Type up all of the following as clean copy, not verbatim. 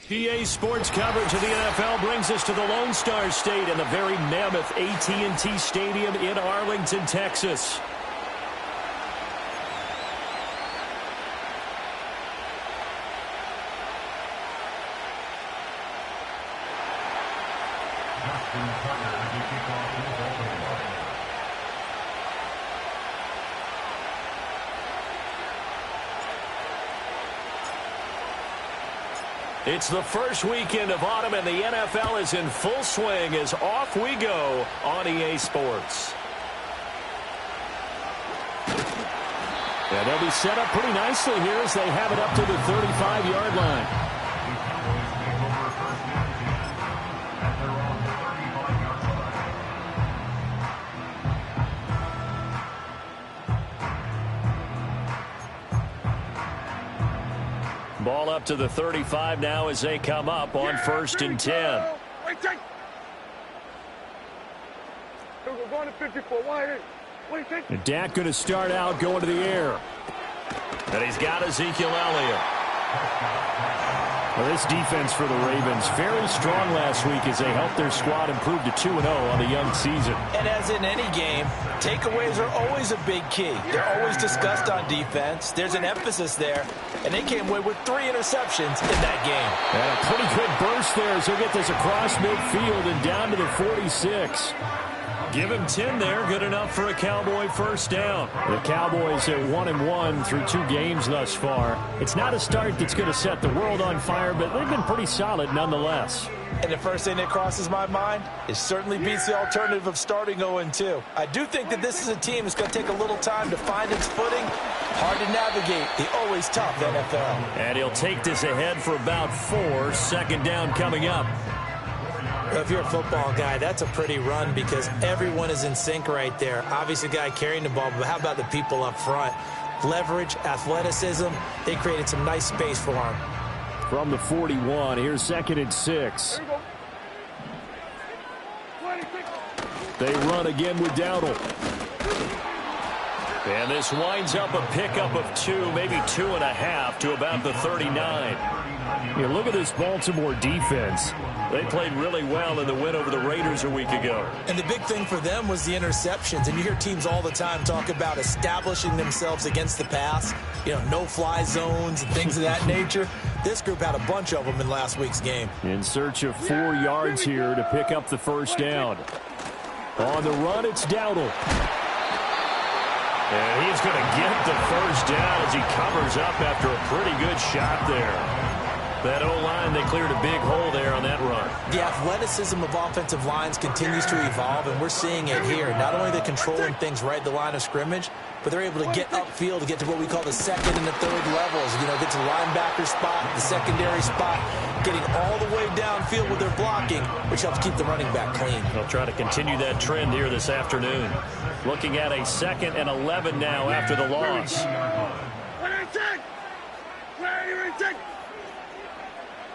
PA Sports coverage of the NFL brings us to the Lone Star State and the very mammoth AT&T Stadium in Arlington, Texas. It's the first weekend of autumn, and the NFL is in full swing as off we go on EA Sports. And they'll be set up pretty nicely here as they have it up to the 35-yard line. Ball up to the 35 now as they come up on 1st and 10. And Dak going to start out going to the air. And he's got Ezekiel Elliott. Well, this defense for the Ravens, very strong last week as they helped their squad improve to 2-0 on the young season. And as in any game, takeaways are always a big key. They're always discussed on defense. There's an emphasis there, and they came away with 3 interceptions in that game. And a pretty good burst there as he'll get this across midfield and down to the 46. Give him 10 there, good enough for a Cowboy first down. The Cowboys at 1-1 through 2 games thus far. It's not a start that's going to set the world on fire, but they've been pretty solid nonetheless. And the first thing that crosses my mind is certainly beats the alternative of starting 0-2. I do think that this is a team that's going to take a little time to find its footing. Hard to navigate the always tough NFL. And he'll take this ahead for about 4. Second down coming up. If you're a football guy, that's a pretty run because everyone is in sync right there. Obviously, the guy carrying the ball, but how about the people up front? Leverage, athleticism, they created some nice space for him. From the 41, here's 2nd and 6. They run again with Dowdle. And this winds up a pickup of 2, maybe 2.5 to about the 39. You look at this Baltimore defense. They played really well in the win over the Raiders a week ago. And the big thing for them was the interceptions. And you hear teams all the time talk about establishing themselves against the pass. You know, no-fly zones and things of that nature. This group had a bunch of them in last week's game. In search of 4 yards here to pick up the first down. On the run, it's Dowdle. And he's going to get the first down as he covers up after a pretty good shot there. That O-line, they cleared a big hole there on that run. The athleticism of offensive lines continues to evolve, and we're seeing it here. Not only are they controlling things right at the line of scrimmage, but they're able to get upfield to get to what we call the 2nd and the 3rd levels. You know, get to the linebacker spot, the secondary spot, getting all the way downfield with their blocking, which helps keep the running back clean. They'll try to continue that trend here this afternoon. Looking at a 2nd and 11 now after the loss.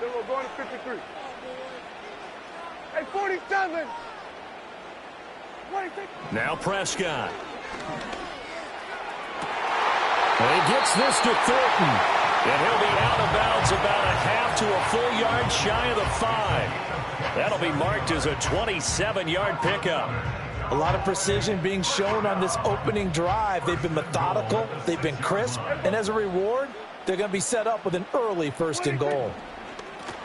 We're going to 53. Hey, 47. 46. Now Prescott. And he gets this to Thornton. And he'll be out of bounds about a half to a full yard shy of the 5. That'll be marked as a 27-yard pickup. A lot of precision being shown on this opening drive. They've been methodical. They've been crisp. And as a reward, they're going to be set up with an early 1st and goal.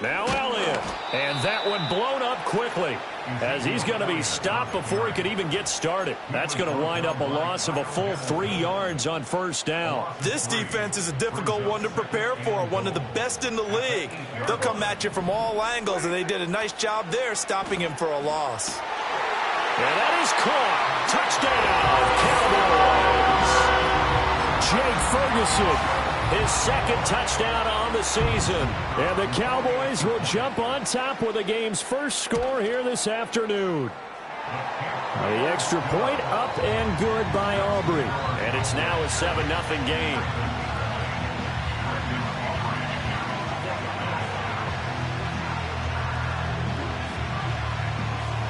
Now Elliott, and that one blown up quickly as he's going to be stopped before he could even get started. That's going to wind up a loss of a full 3 yards on first down. This defense is a difficult one to prepare for, one of the best in the league. They'll come at you from all angles, and they did a nice job there stopping him for a loss. And that is caught. Touchdown, Cowboys. Jake Ferguson. His 2nd touchdown on the season. And the Cowboys will jump on top with the game's first score here this afternoon. The extra point up and good by Aubrey. And it's now a 7-0 game.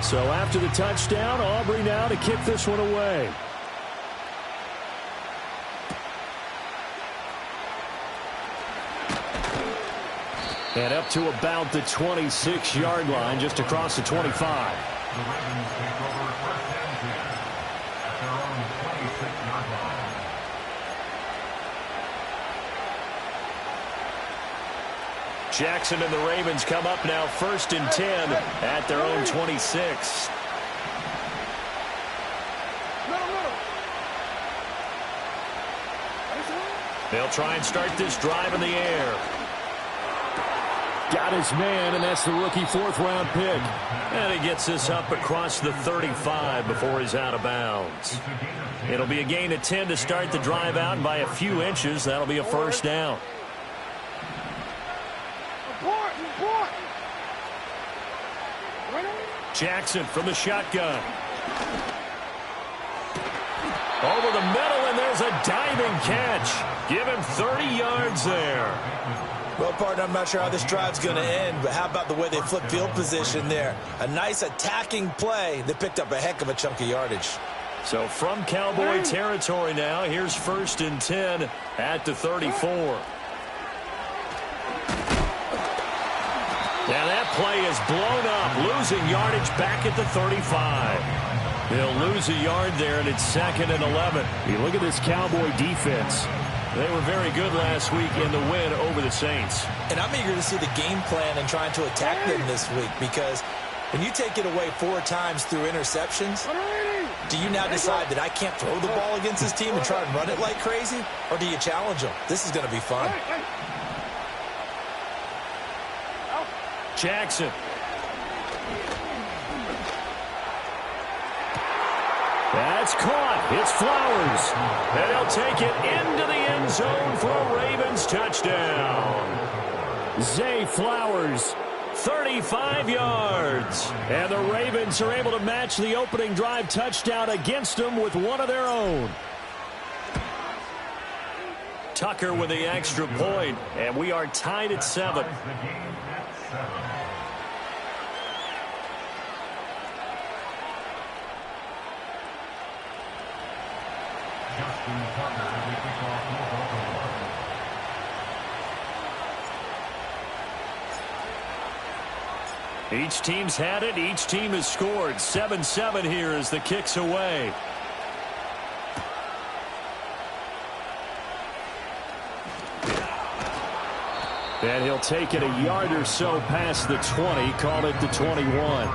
So after the touchdown, Aubrey now to kick this one away. And up to about the 26-yard line, just across the 25. The Ravens take over first and 10 at their own 26-yard line. Jackson and the Ravens come up now first and 10 at their own 26. They'll try and start this drive in the air. Got his man, and that's the rookie fourth-round pick. And he gets this up across the 35 before he's out of bounds. It'll be a gain of 10 to start the drive out, and by a few inches, that'll be a first down. Jackson from the shotgun. Over the middle, and there's a diving catch. Give him 30 yards there. Well, partner, I'm not sure how this drive's going to end, but how about the way they flip field position there? A nice attacking play that picked up a heck of a chunk of yardage. So from Cowboy territory now, here's first and 10 at the 34. Now that play is blown up, losing yardage back at the 35. They'll lose a yard there, and it's second and 11. You look at this Cowboy defense. They were very good last week in the win over the Saints. And I'm eager to see the game plan and trying to attack them this week, because when you take it away 4 times through interceptions, do you now decide that I can't throw the ball against this team and try and run it like crazy? Or do you challenge them? This is going to be fun. Jackson. That's caught. It's Flowers. And he'll take it into the end zone for a Ravens touchdown. Zay Flowers, 35 yards. And the Ravens are able to match the opening drive touchdown against them with one of their own. Tucker with the extra point, and we are tied at 7. Each team's had it. Each team has scored. 7-7 here as the kick's away. And he'll take it a yard or so past the 20. Call it the 21.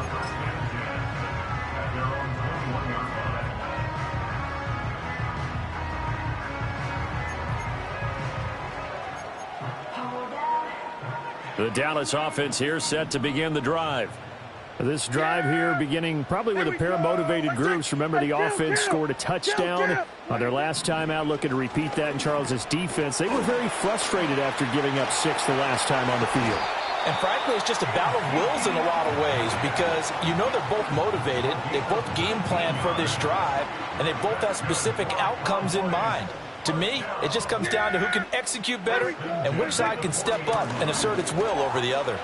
The Dallas offense here set to begin the drive. This drive here beginning probably with a pair of motivated groups. Remember, the offense scored a touchdown on their last time out, looking to repeat that in Charles's defense. They were very frustrated after giving up 6 the last time on the field. And frankly, it's just a battle of wills in a lot of ways, because you know they're both motivated. They both game plan for this drive, and they both have specific outcomes in mind. To me, it just comes down to who can execute better and which side can step up and assert its will over the other.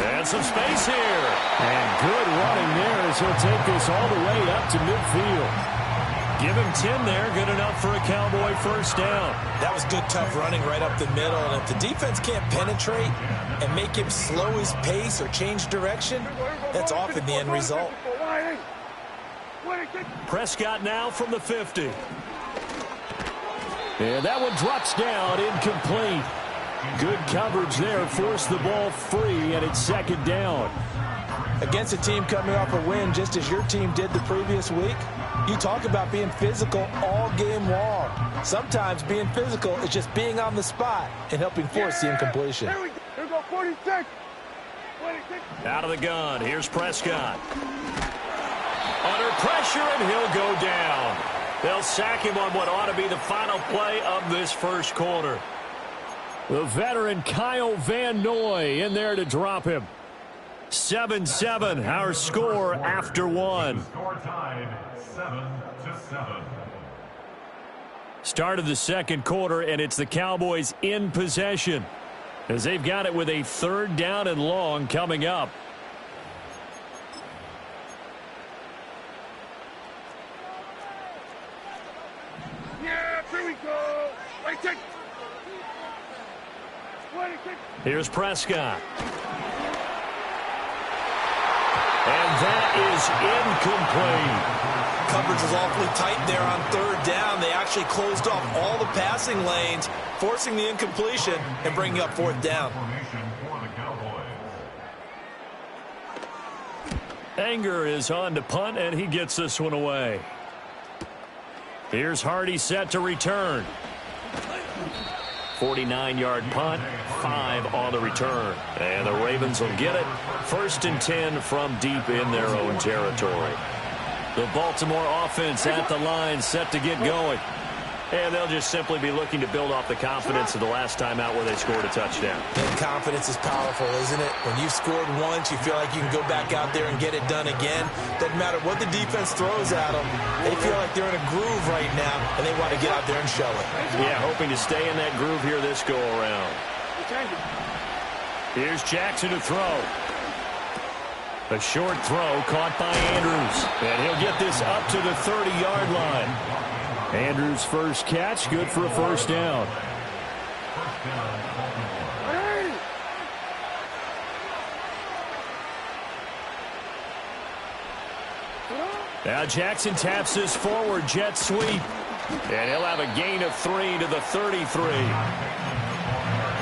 And some space here. And good running there as he'll take this all the way up to midfield. Give him 10 there. Good enough for a Cowboy first down. That was good, tough running right up the middle. And if the defense can't penetrate and make him slow his pace or change direction, that's often the end result. Prescott now from the 50. And that one drops down, incomplete. Good coverage there, forced the ball free, and it's second down. Against a team coming off a win just as your team did the previous week, you talk about being physical all game long. Sometimes being physical is just being on the spot and helping force the incompletion. Here we go, 46. Out of the gun, here's Prescott. Under pressure, and he'll go down. They'll sack him on what ought to be the final play of this first quarter. The veteran Kyle Van Noy in there to drop him. 7-7, our score after one. Score tied 7-7. Start of the second quarter, and it's the Cowboys in possession as they've got it with a 3rd down and long coming up. Yeah, here we go. Right, take. Here's Prescott. And that is incomplete. Coverage was awfully tight there on third down. They actually closed off all the passing lanes, forcing the incompletion and bringing up fourth down. Anger is on to punt, and he gets this one away. Here's Hardy set to return. 49-yard punt, 5 on the return. And the Ravens will get it. 1st and 10 from deep in their own territory. The Baltimore offense at the line, set to get going. And they'll just simply be looking to build off the confidence of the last time out where they scored a touchdown. And confidence is powerful, isn't it? When you've scored once, you feel like you can go back out there and get it done again. Doesn't matter what the defense throws at them. They feel like they're in a groove right now, and they want to get out there and show it. Yeah, hoping to stay in that groove here this go-around. Here's Jackson to throw. A short throw caught by Andrews. And he'll get this up to the 30-yard line. Andrews' first catch, good for a first down. Now Jackson taps this forward jet sweep. And he'll have a gain of 3 to the 33.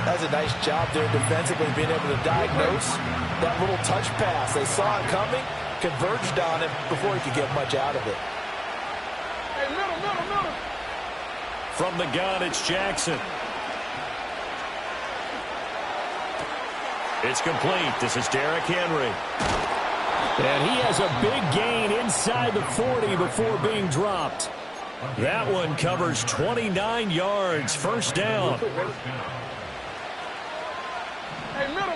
That's a nice job there defensively, being able to diagnose that little touch pass. They saw it coming, converged on him before he could get much out of it. From the gun, it's Jackson. It's complete. This is Derrick Henry. And he has a big gain inside the 40 before being dropped. That one covers 29 yards. First down. Hey, middle.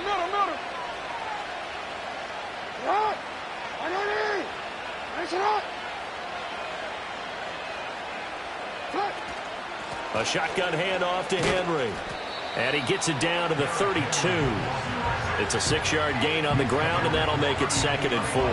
Right. Nice and up. A shotgun handoff to Henry. And he gets it down to the 32. It's a 6-yard gain on the ground, and that'll make it 2nd and 4.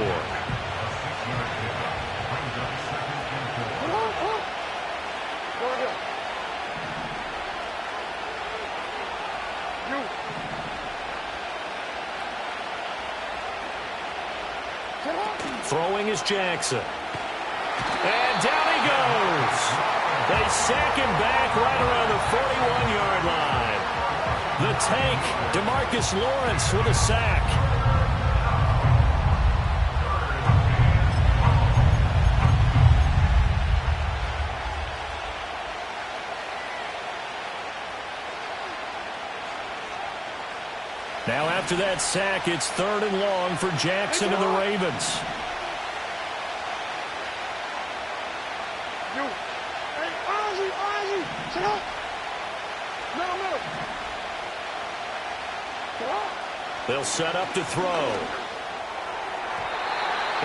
Throwing is Jackson. And down he goes. They sack him back right around the 41-yard line. The tank, DeMarcus Lawrence with a sack. Now after that sack, it's 3rd and long for Jackson and the Ravens. They'll set up to throw.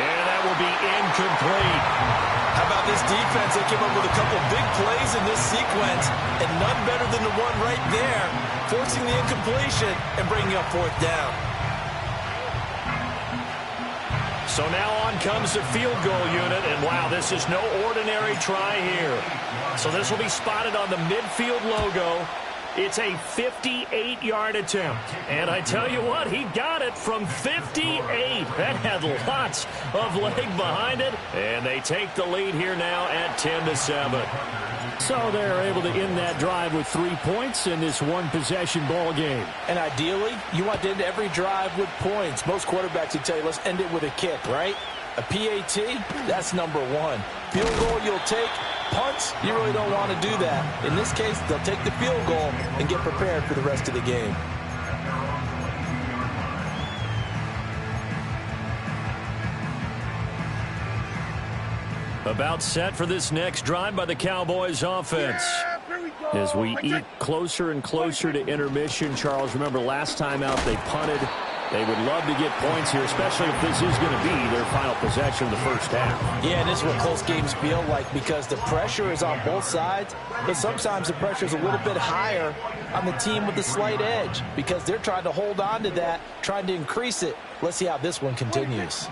And that will be incomplete. How about this defense? They came up with a couple big plays in this sequence, and none better than the one right there, forcing the incompletion and bringing up 4th down. So now on comes the field goal unit, and wow, this is no ordinary try here. So this will be spotted on the midfield logo. It's a 58-yard attempt. And I tell you what, he got it from 58. That had lots of leg behind it. And they take the lead here now at 10-7. So they're able to end that drive with 3 points in this one-possession ball game. And ideally, you want to end every drive with points. Most quarterbacks would tell you, let's end it with a kick, right? A PAT, that's number 1. Field goal you'll take. Punts, you really don't want to do that. In this case, they'll take the field goal and get prepared for the rest of the game. About set for this next drive by the Cowboys offense. As we eat closer and closer to intermission, Charles, remember last time out they punted. They would love to get points here, especially if this is going to be their final possession of the first half. Yeah, and this is what close games feel like because the pressure is on both sides, but sometimes the pressure is a little bit higher on the team with the slight edge because they're trying to hold on to that, trying to increase it. Let's see how this one continues.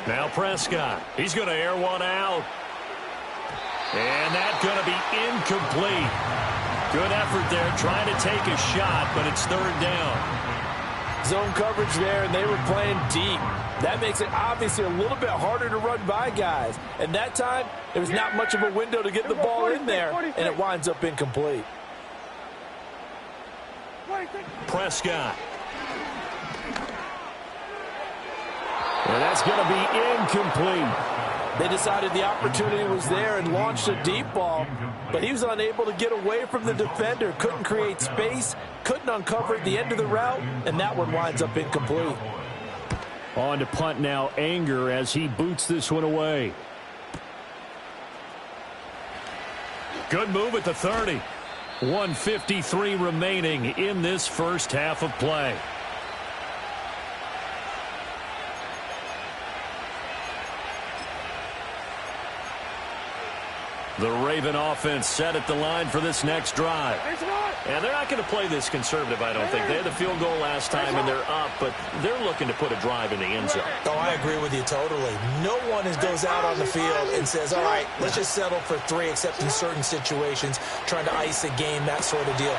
Now Prescott. He's going to air one out. And that's going to be incomplete. Good effort there, trying to take a shot, but it's third down. Zone coverage there, and they were playing deep. That makes it obviously a little bit harder to run by guys. And that time, there was not much of a window to get the ball in there, and it winds up incomplete. Prescott. And that's going to be incomplete. They decided the opportunity was there and launched a deep ball, but he was unable to get away from the defender, couldn't create space, couldn't uncover at the end of the route, and that one winds up incomplete. On to punt now, Anger, as he boots this one away. Good move at the 30. 1:53 remaining in this first half of play. The Raven offense set at the line for this next drive. And they're not going to play this conservative, I don't think. They had the field goal last time, and they're up, but they're looking to put a drive in the end zone. Oh, I agree with you totally. No one goes out on the field and says, all right, let's just settle for 3, except in certain situations, trying to ice a game, that sort of deal.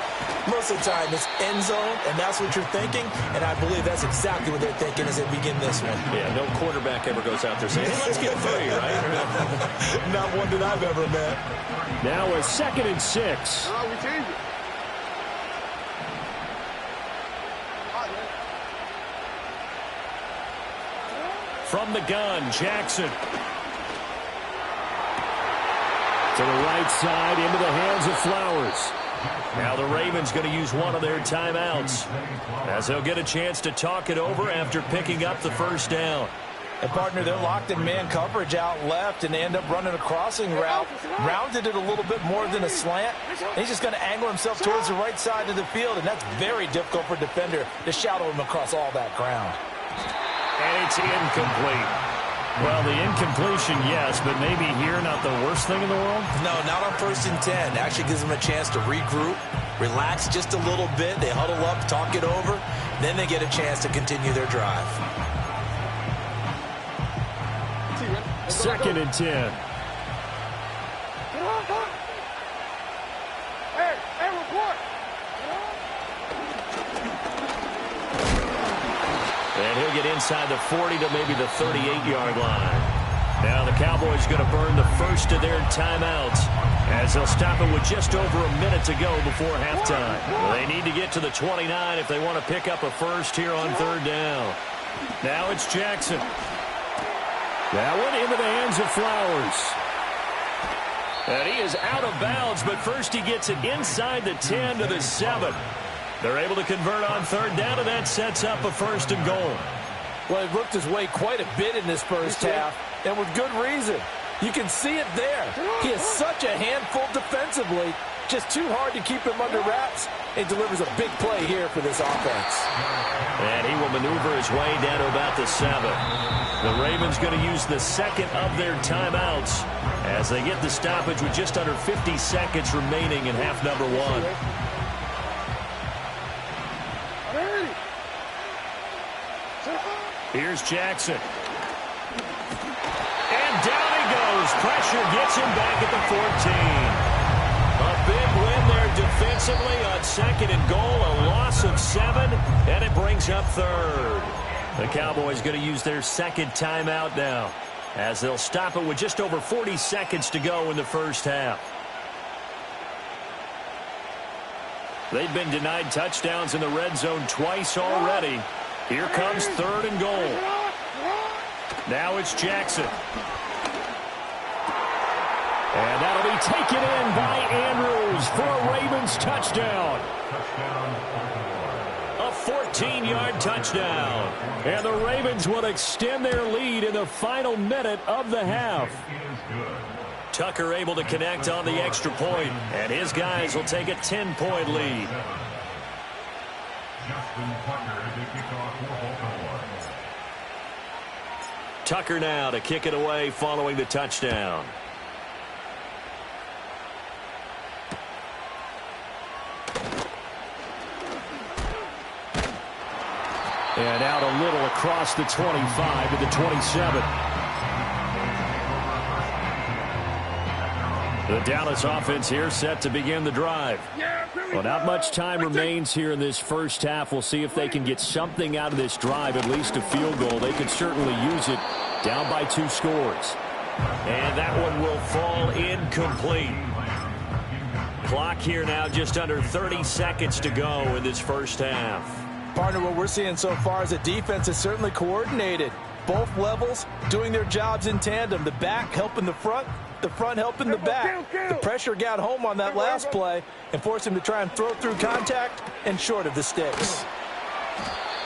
Most of the time, it's end zone, and that's what you're thinking, and I believe that's exactly what they're thinking as they begin this one. Yeah, no quarterback ever goes out there saying, hey, let's get 3, right? Not one that I've ever met. Now a 2nd and 6. Oh, we change it. From the gun, Jackson. To the right side, into the hands of Flowers. Now the Ravens going to use one of their timeouts, as they'll get a chance to talk it over after picking up the first down. And, partner, they're locked in man coverage out left, and they end up running a crossing route. Rounded it a little bit more than a slant. And he's just going to angle himself towards the right side of the field, and that's very difficult for a defender to shadow him across all that ground. And it's incomplete. Well, the incompletion, yes, but maybe here not the worst thing in the world? No, not on 1st and 10. Actually gives them a chance to regroup, relax just a little bit. They huddle up, talk it over. Then they get a chance to continue their drive. 2nd and 10. Hey, report. And he'll get inside the 40 to maybe the 38-yard line. Now the Cowboys going to burn the first of their timeouts, as they'll stop it with just over a minute to go before halftime. They need to get to the 29 if they want to pick up a first here on 3rd down. Now it's Jackson. That one into the hands of Flowers. And he is out of bounds, but first he gets it inside the 10 to the 7. They're able to convert on 3rd down, and that sets up a 1st and goal. Well, he worked his way quite a bit in this first half, and with good reason. You can see it there. He is such a handful defensively. Just too hard to keep him under wraps. He delivers a big play here for this offense. And he will maneuver his way down to about the 7. The Ravens going to use the 2nd of their timeouts as they get the stoppage with just under 50 seconds remaining in half number 1. Here's Jackson. And down he goes. Pressure gets him back at the 14. A big win there defensively on 2nd and goal. A loss of 7, and it brings up 3rd. The Cowboys going to use their 2nd timeout now, as they'll stop it with just over 40 seconds to go in the first half. They've been denied touchdowns in the red zone twice already. Here comes 3rd and goal. Now it's Jackson. And that'll be taken in by Andrews for a Ravens touchdown. A 14-yard touchdown. And the Ravens will extend their lead in the final minute of the half. Tucker able to connect on the extra point, and his guys will take a 10-point lead. Tucker now to kick it away following the touchdown. And out a little across the 25 to the 27. The Dallas offense here set to begin the drive. Well, not much time remains here in this first half. We'll see if they can get something out of this drive, at least a field goal. They could certainly use it, down by 2 scores. And that one will fall incomplete. Clock here now just under 30 seconds to go in this first half. Partner, what we're seeing so far is a defense is certainly coordinated. Both levels doing their jobs in tandem. The back helping the front helping the back. The pressure got home on that last play and forced him to try and throw through contact and short of the sticks.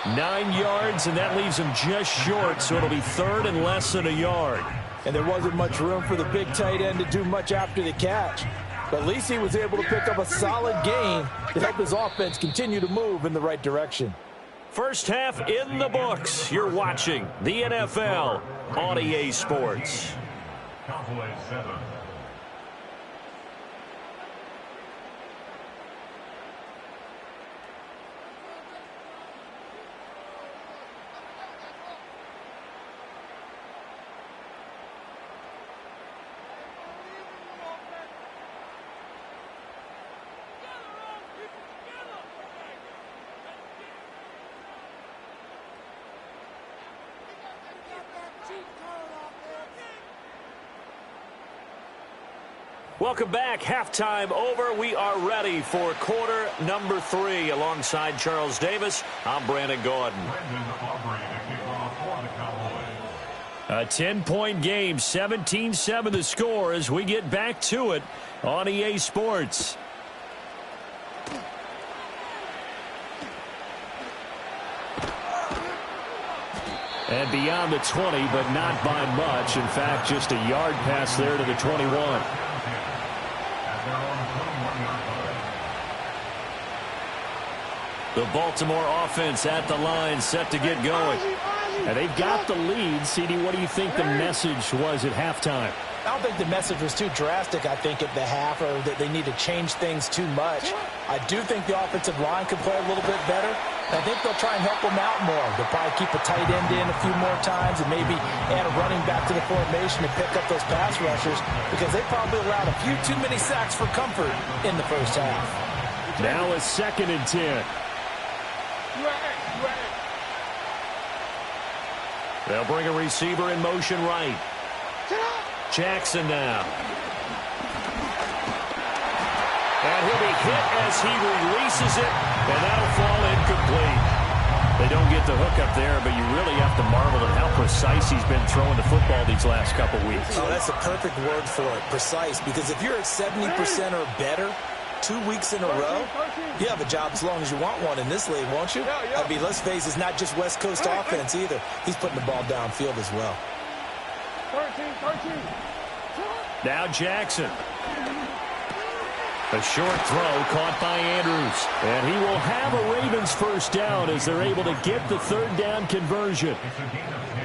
9 yards, and that leaves him just short, so it'll be third and less than a yard. And there wasn't much room for the big tight end to do much after the catch. But at least he was able to pick up a solid gain to help his offense continue to move in the right direction. First half in the books. You're watching the NFL on EA Sports. Cowboys 7. Welcome back. Halftime over. We are ready for quarter number 3. Alongside Charles Davis, I'm Brandon Gordon. A 10-point game, 17-7 the score as we get back to it on EA Sports. And beyond the 20, but not by much. In fact, just a yard pass there to the 21. The Baltimore offense at the line, set to get going. And they've got the lead. CD, what do you think the message was at halftime? I don't think the message was too drastic, I think, at the half, or that they need to change things too much. I do think the offensive line could play a little bit better. I think they'll try and help them out more. They'll probably keep a tight end in a few more times and maybe add a running back to the formation to pick up those pass rushers, because they probably allowed a few too many sacks for comfort in the first half. Now a 2nd and 10. They'll bring a receiver in motion right. Jackson now. And he'll be hit as he releases it, and that'll fall incomplete. They don't get the hook up there, but you really have to marvel at how precise he's been throwing the football these last couple weeks. Oh, that's a perfect word for it, precise, because if you're at 70% or better 2 weeks in a row, you have a job as long as you want one in this league, won't you? I mean, let's face it, it's not just West Coast offense either. He's putting the ball downfield as well. 13. Now Jackson. A short throw caught by Andrews. And he will have a Ravens first down as they're able to get the third down conversion.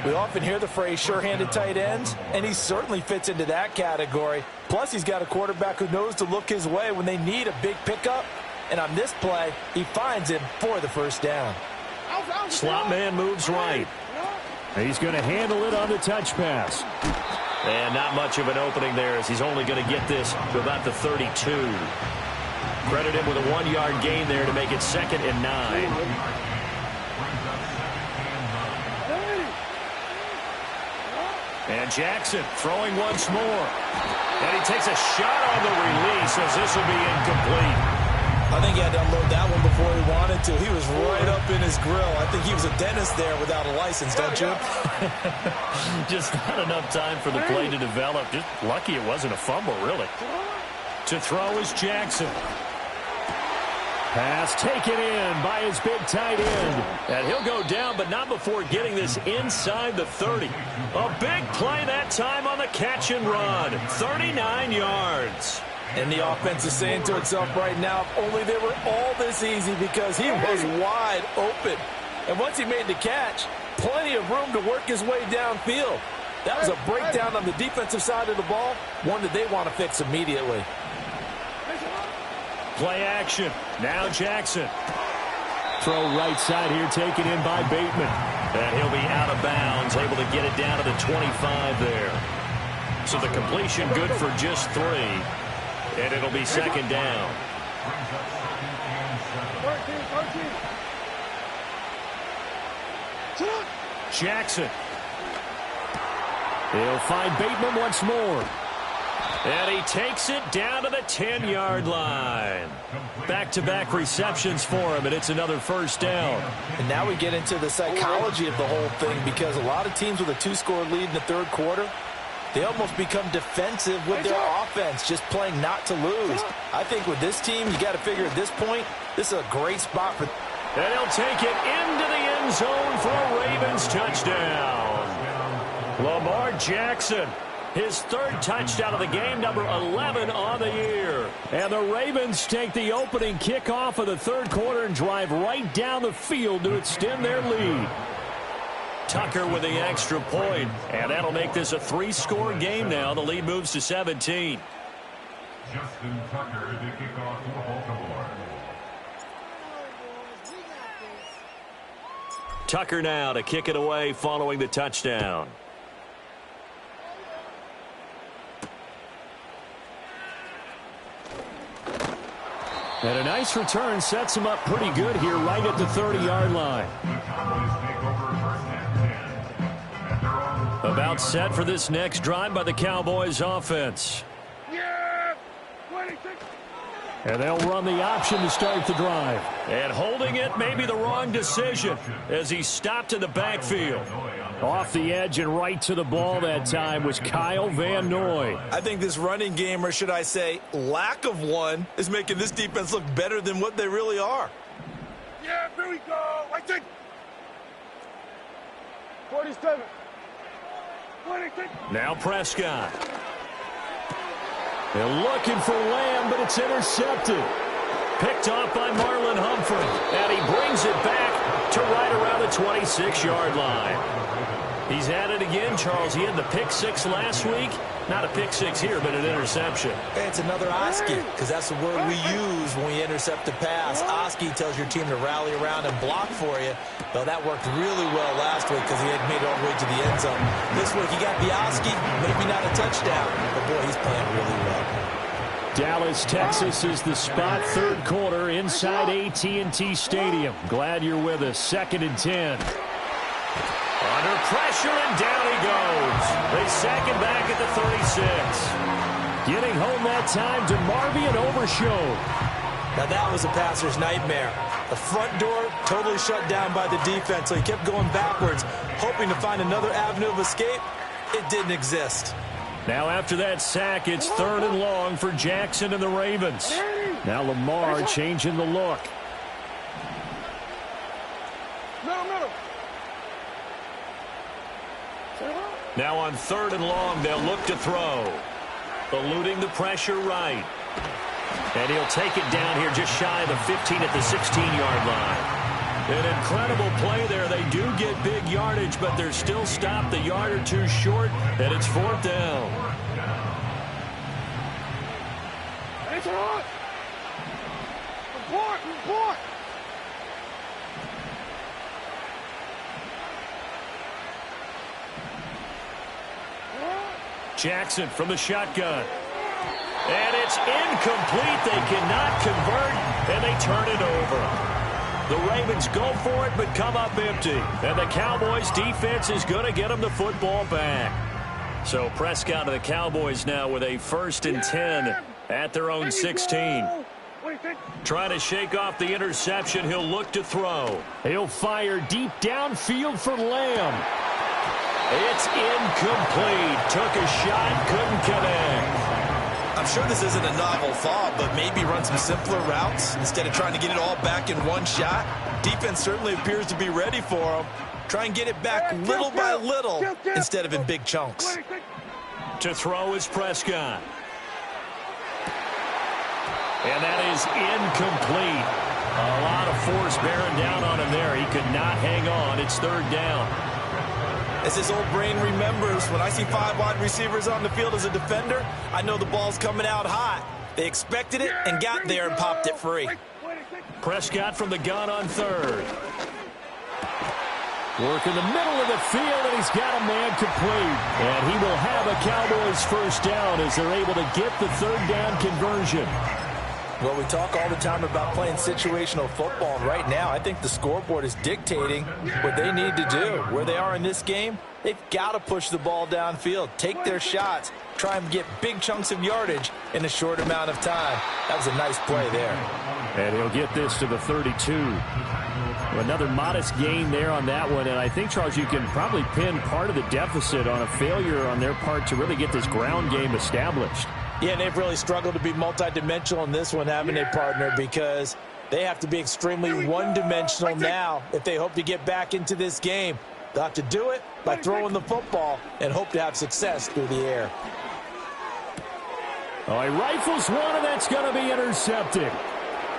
We often hear the phrase sure-handed tight ends, and he certainly fits into that category. Plus, he's got a quarterback who knows to look his way when they need a big pickup. And on this play, he finds him for the first down. Slot man moves right. He's going to handle it on the touch pass. And not much of an opening there as he's only going to get this to about the 32. Credit him with a 1-yard gain there to make it 2nd and 9. And Jackson throwing once more. And he takes a shot on the release as this will be incomplete. I think he had to unload that one before he wanted to. He was right up in his grill. I think he was a dentist there without a license, don't you? Just not enough time for the play to develop. Just lucky it wasn't a fumble, really. To throw is Jackson. Pass taken in by his big tight end. And he'll go down, but not before getting this inside the 30. A big play that time on the catch and run. 39 yards. And the offense is saying to itself right now, if only they were all this easy, because he was wide open. And once he made the catch, plenty of room to work his way downfield. That was a breakdown on the defensive side of the ball, one that they want to fix immediately. Play action. Now Jackson. Throw right side here taken in by Bateman. And he'll be out of bounds, able to get it down to the 25 there. So the completion good for just 3. And it'll be second down. 13. Jackson. He'll find Bateman once more. And he takes it down to the 10-yard line. Back-to-back receptions for him, and it's another first down. And now we get into the psychology of the whole thing, because a lot of teams with a 2-score lead in the third quarter, they almost become defensive with their offense, just playing not to lose. I think with this team, you got to figure at this point, this is a great spot for. And he'll take it into the end zone for a Ravens touchdown. Lamar Jackson, his third touchdown of the game, number 11 on the year. And the Ravens take the opening kickoff of the third quarter and drive right down the field to extend their lead. Tucker with the extra point, and that'll make this a 3-score game now. The lead moves to 17. Justin Tucker to kick off for Baltimore. Tucker now to kick it away following the touchdown. And a nice return sets him up pretty good here right at the 30-yard line. About set for this next drive by the Cowboys offense. Yeah! 26. And they'll run the option to start the drive. And holding it may be the wrong decision as he stopped in the backfield. Off the edge and right to the ball that time was Kyle Van Noy. I think this running game, or should I say lack of one, is making this defense look better than what they really are. Yeah, here we go. I think 47. 26. Now Prescott. They're looking for Lamb, but it's intercepted. Picked off by Marlon Humphrey. And he brings it back to right around the 26-yard line. He's at it again, Charles. He had the pick six last week. Not a pick six here, but an interception. It's another Oski, because that's the word we use when we intercept a pass. Oski tells your team to rally around and block for you. Well, that worked really well last week because he had made it all the way to the end zone. This week, he got the Oski, maybe not a touchdown, but boy, he's playing really well. Dallas, Texas is the spot, third quarter inside AT&T Stadium. Glad you're with us. 2nd and 10. Under pressure, and down he goes. They sack him back at the 36. Getting home that time to Marvy and Overshown. Now that was a passer's nightmare. The front door totally shut down by the defense, so he kept going backwards, hoping to find another avenue of escape. It didn't exist. Now after that sack, it's 3rd and long for Jackson and the Ravens. Now Lamar changing the look. Middle. Now on 3rd and long, they'll look to throw. Eluding the pressure right. And he'll take it down here just shy of the 15 at the 16-yard line. An incredible play there. They do get big yardage, but they're still stopped a yard or two short, and it's 4th down. It's hot. Report. Jackson from the shotgun. And it's incomplete. They cannot convert, and they turn it over. The Ravens go for it, but come up empty. And the Cowboys defense is going to get them the football back. So Prescott and the Cowboys now with a 1st and 10 at their own 16. Trying to shake off the interception. He'll look to throw. He'll fire deep downfield for Lamb. It's incomplete. Took a shot, couldn't connect. I'm sure this isn't a novel thought, but maybe run some simpler routes instead of trying to get it all back in one shot. Defense certainly appears to be ready for him. Try and get it back little by little instead of in big chunks. To throw is Prescott. And that is incomplete. A lot of force bearing down on him there. He could not hang on. It's 3rd down. As his old brain remembers, when I see 5 wide receivers on the field as a defender, I know the ball's coming out hot. They expected it and got there and popped it free. Prescott from the gun on 3rd. Work in the middle of the field, and he's got a man complete. And he will have a Cowboys first down as they're able to get the third down conversion. Well, we talk all the time about playing situational football. And right now, I think the scoreboard is dictating what they need to do. Where they are in this game, they've got to push the ball downfield, take their shots, try and get big chunks of yardage in a short amount of time. That was a nice play there. And he'll get this to the 32. Another modest gain there on that one. And I think, Charles, you can probably pin part of the deficit on a failure on their part to really get this ground game established. Yeah, and they've really struggled to be multidimensional in this one, haven't they, partner? Because they have to be extremely one-dimensional now if they hope to get back into this game. They'll have to do it by throwing the football and hope to have success through the air. Oh, he rifles one, and that's going to be intercepted.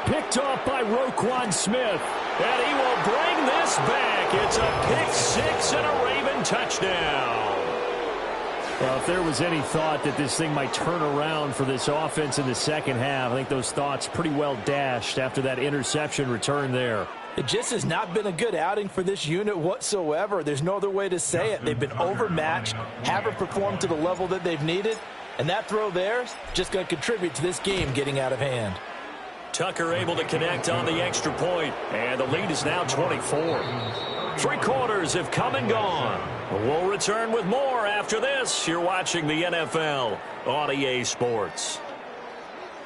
Picked off by Roquan Smith. And he will bring this back. It's a pick six and a Raven touchdown. Well, if there was any thought that this thing might turn around for this offense in the second half, I think those thoughts pretty well dashed after that interception return there. It just has not been a good outing for this unit whatsoever. There's no other way to say it. They've been overmatched, haven't performed to the level that they've needed, and that throw there is just going to contribute to this game getting out of hand. Tucker able to connect on the extra point, and the lead is now 24. Three quarters have come and gone. We'll return with more after this. You're watching the NFL on EA Sports.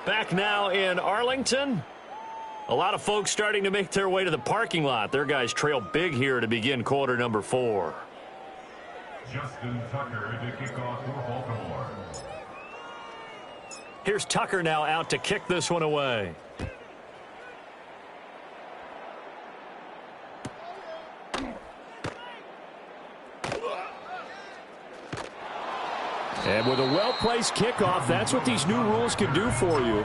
Back now in Arlington. A lot of folks starting to make their way to the parking lot. Their guys trail big here to begin quarter number 4. Justin Tucker to kick off for Baltimore. Here's Tucker now out to kick this one away. And with a well-placed kickoff, that's what these new rules can do for you,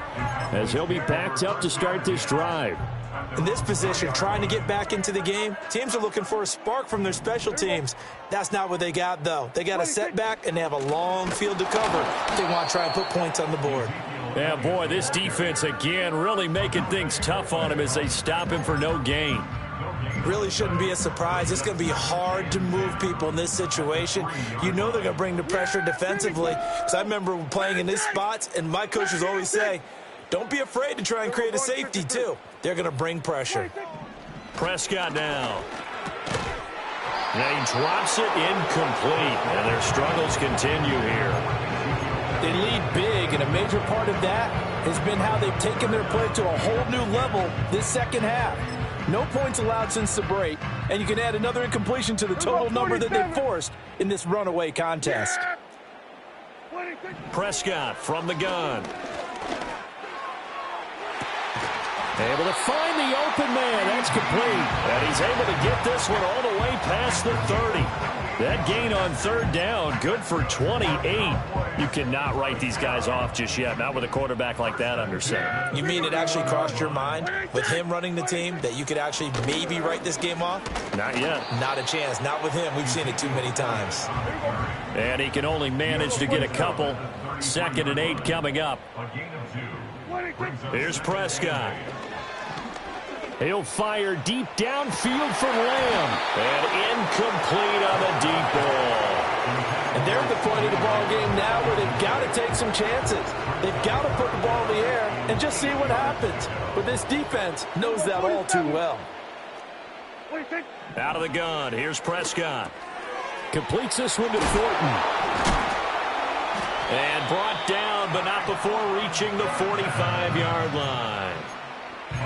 as he'll be backed up to start this drive. In this position, trying to get back into the game, teams are looking for a spark from their special teams. That's not what they got, though. They got a setback, and they have a long field to cover. They want to try and put points on the board. Yeah, boy, this defense, again, really making things tough on him as they stop him for no gain. Really shouldn't be a surprise. It's going to be hard to move people in this situation. You know they're going to bring the pressure defensively. Because I remember playing in these spots, and my coaches always say, don't be afraid to try and create a safety, too. They're going to bring pressure. Prescott now. And he drops it incomplete. And their struggles continue here. They lead big, and a major part of that has been how they've taken their play to a whole new level this second half. No points allowed since the break, and you can add another incompletion to the total number that they've forced in this runaway contest. Prescott from the gun. Able to find the open man. That's complete. And he's able to get this one all the way past the 30. That gain on third down, good for 28. You cannot write these guys off just yet, not with a quarterback like that under center. You mean it actually crossed your mind with him running the team that you could actually maybe write this game off? Not yet. Not a chance. Not with him. We've seen it too many times. And he can only manage to get a couple. 2nd and 8 coming up. Here's Prescott. He'll fire deep downfield for Lamb. And incomplete on the deep ball. And they're at the point of the ball game now where they've got to take some chances. They've got to put the ball in the air and just see what happens. But this defense knows that all too well. Out of the gun, here's Prescott. Completes this one to Thornton. And brought down, but not before reaching the 45-yard line.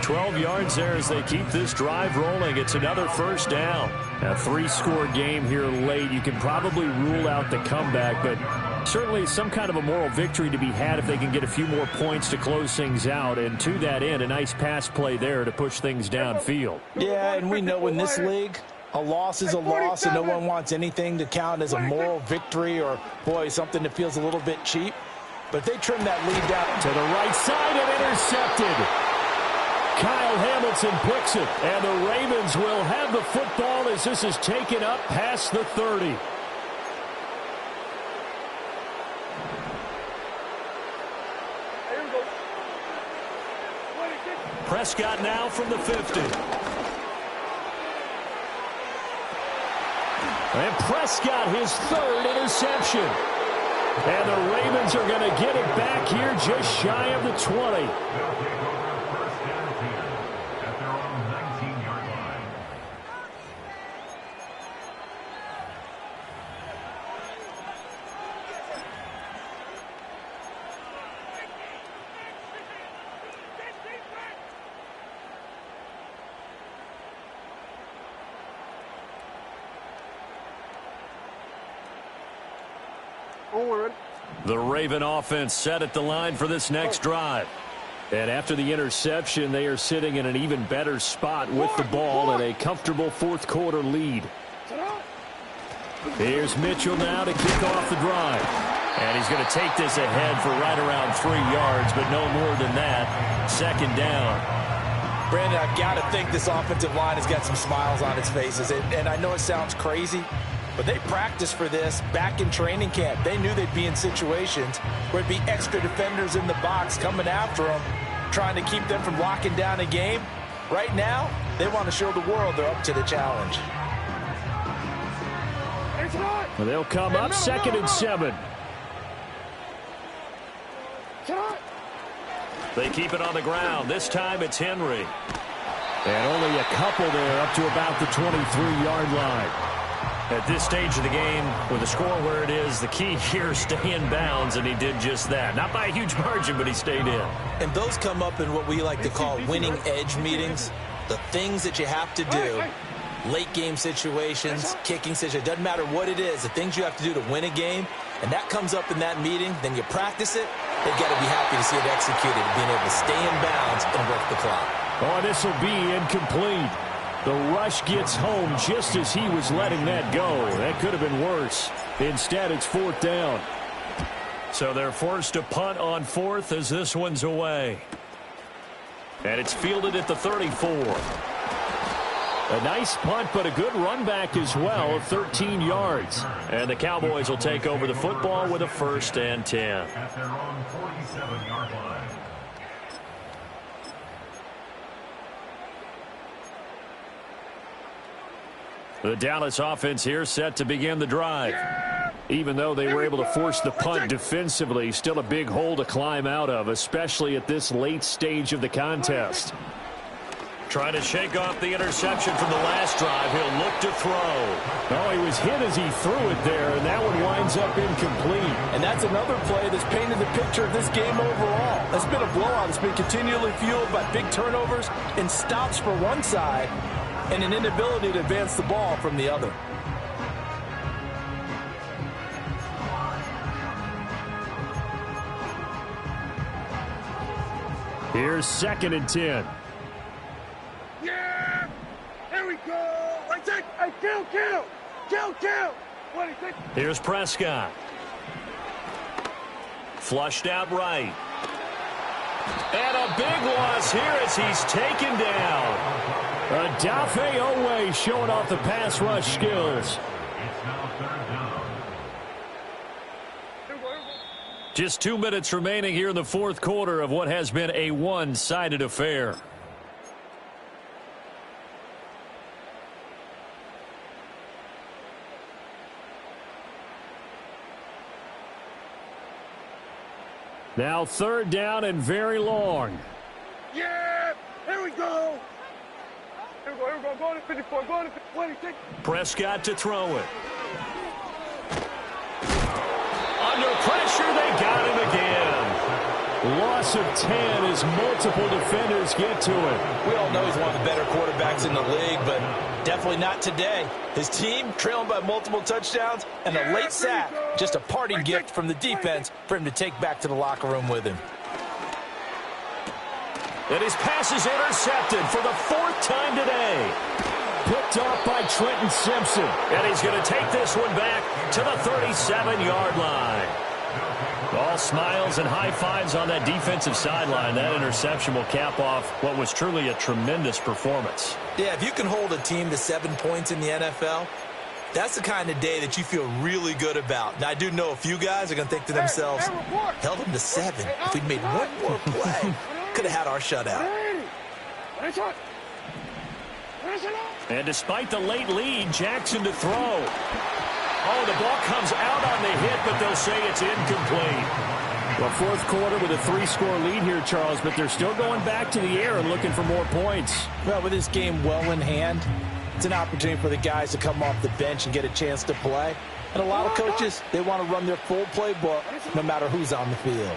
12 yards there as they keep this drive rolling. It's another first down. A 3-score game here late. You can probably rule out the comeback, but certainly some kind of a moral victory to be had if they can get a few more points to close things out. And to that end, a nice pass play there to push things downfield. Yeah, and we know in this league, a loss is a loss, and no one wants anything to count as a moral victory or, boy, something that feels a little bit cheap. But if they trim that lead down to the right side and intercepted. Kyle Hamilton picks it, and the Ravens will have the football as this is taken up past the 30. Prescott now from the 50. And Prescott, his third interception. And the Ravens are going to get it back here just shy of the 20. They'll take over first and 10 at their own 19-yard line. The Raven offense set at the line for this next drive. And after the interception, they are sitting in an even better spot with the ball and a comfortable fourth quarter lead. Here's Mitchell now to kick off the drive. And he's going to take this ahead for right around 3 yards, but no more than that. Second down. Brandon, I've got to think this offensive line has got some smiles on its faces. And I know it sounds crazy, but they practiced for this back in training camp. They knew they'd be in situations where it'd be extra defenders in the box coming after them, trying to keep them from locking down a game. Right now, they want to show the world they're up to the challenge. Well, they'll come up second and 7. They keep it on the ground. This time it's Henry. And only a couple there up to about the 23-yard line. At this stage of the game, with the score where it is, the key here is stay in bounds, and he did just that. Not by a huge margin, but he stayed in. And those come up in what we like to call winning edge meetings. The things that you have to do, late game situations, kicking situations, doesn't matter what it is, the things you have to do to win a game, and that comes up in that meeting, then you practice it, they've got to be happy to see it executed, being able to stay in bounds and work the clock. Oh, this will be incomplete. The rush gets home just as he was letting that go. That could have been worse. Instead, it's fourth down. So they're forced to punt on fourth as this one's away. And it's fielded at the 34. A nice punt, but a good run back as well of 13 yards. And the Cowboys will take over the football with a 1st and 10. At their own 47-yard line. The Dallas offense here set to begin the drive. Even though they were able to force the punt defensively, still a big hole to climb out of, especially at this late stage of the contest. Trying to shake off the interception from the last drive. He'll look to throw. Oh, he was hit as he threw it there, and that one winds up incomplete. And that's another play that's painted the picture of this game overall. That's been a blowout. It's been continually fueled by big turnovers and stops for one side and an inability to advance the ball from the other. Here's 2nd and 10. Yeah! Here we go! Right there! Hey, kill! What is it? Here's Prescott. Flushed out right. And a big loss here as he's taken down. Adafe Owe showing off the pass rush skills. It's now 3rd down. Just 2 minutes remaining here in the fourth quarter of what has been a one-sided affair. Now 3rd down and very long. Yeah! Here we go! Go to 54, go to 56. Prescott to throw it. Under pressure, they got him again. Loss of 10 as multiple defenders get to it. We all know he's one of the better quarterbacks in the league, but definitely not today. His team trailing by multiple touchdowns and a late sack, just a parting gift from the defense for him to take back to the locker room with him. And his pass is intercepted for the 4th time today. Picked off by Trenton Simpson. And he's going to take this one back to the 37-yard line. All smiles and high fives on that defensive sideline. That interception will cap off what was truly a tremendous performance. Yeah, if you can hold a team to 7 points in the NFL, that's the kind of day that you feel really good about. Now, I do know a few guys are going to think to themselves, held them to 7. If we'd made one more play, could have had our shutout. And despite the late lead, Jackson to throw. Oh, the ball comes out on the hit, but they'll say it's incomplete. Well, fourth quarter with a 3-score lead here, Charles, but they're still going back to the air and looking for more points. Well, with this game well in hand, it's an opportunity for the guys to come off the bench and get a chance to play. And a lot of coaches, they want to run their full playbook no matter who's on the field.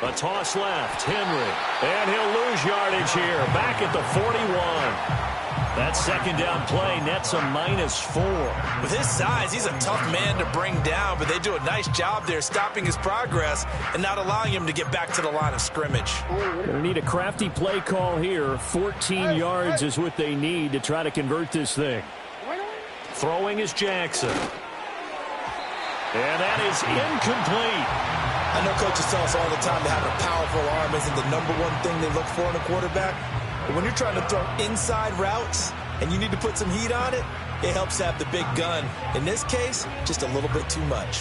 A toss left, Henry. And he'll lose yardage here, back at the 41. That second down play nets a -4. With his size, he's a tough man to bring down, but they do a nice job there stopping his progress and not allowing him to get back to the line of scrimmage. They need a crafty play call here. 14 yards is what they need to try to convert this thing. Throwing is Jackson. And that is incomplete. I know coaches tell us all the time that having a powerful arm isn't the #1 thing they look for in a quarterback. But when you're trying to throw inside routes and you need to put some heat on it, it helps to have the big gun. In this case, just a little bit too much.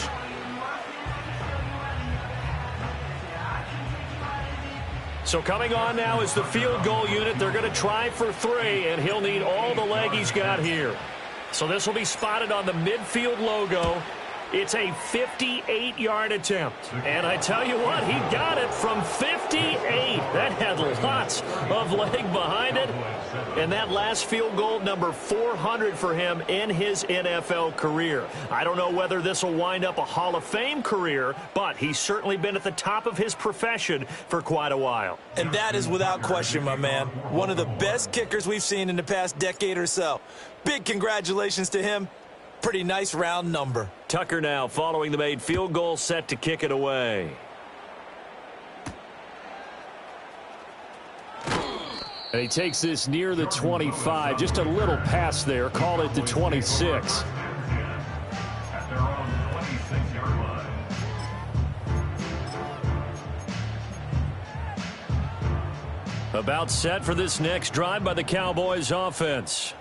So coming on now is the field goal unit. They're going to try for 3, and he'll need all the leg he's got here. So this will be spotted on the midfield logo. It's a 58-yard attempt. And I tell you what, he got it from 58. That had lots of leg behind it. And that last field goal, number 400 for him in his NFL career. I don't know whether this will wind up a Hall of Fame career, but he's certainly been at the top of his profession for quite a while. And that is without question, my man. One of the best kickers we've seen in the past decade or so. Big congratulations to him. Pretty nice round number. Tucker now following the made field goal, set to kick it away. And he takes this near the 25. Just a little pass there. Call it the 26. At their own 26-yard line. About set for this next drive by the Cowboys offense.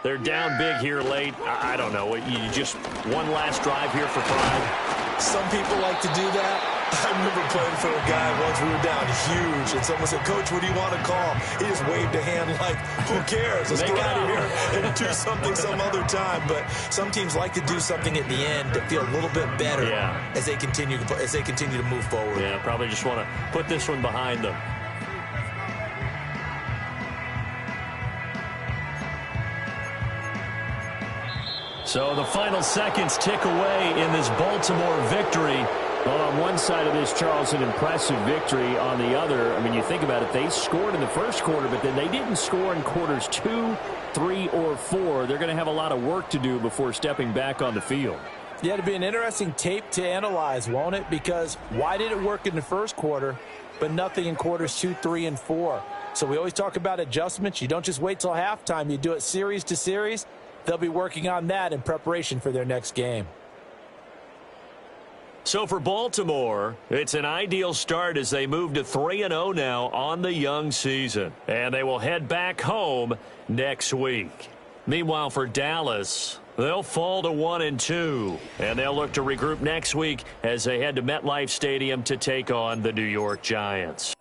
They're down big here late. I don't know. You just one last drive here for pride. Some people like to do that. I remember playing for a guy once. We were down huge, and someone said, "Coach, what do you want to call?" He just waved a hand like, "Who cares? Let's get out of here and do something some other time." But some teams like to do something at the end to feel a little bit better as they continue to move forward. Yeah, probably just want to put this one behind them. So the final seconds tick away in this Baltimore victory. Well, on one side of this, Charles, an impressive victory. On the other, I mean, you think about it, they scored in the first quarter, but then they didn't score in quarters 2, 3, or 4. They're going to have a lot of work to do before stepping back on the field. Yeah, it'll be an interesting tape to analyze, won't it? Because why did it work in the first quarter, but nothing in quarters 2, 3, and 4? So we always talk about adjustments. You don't just wait till halftime. You do it series to series. They'll be working on that in preparation for their next game. So for Baltimore, it's an ideal start as they move to 3-0 now on the young season. And they will head back home next week. Meanwhile, for Dallas, they'll fall to 1-2. And they'll look to regroup next week as they head to MetLife Stadium to take on the New York Giants.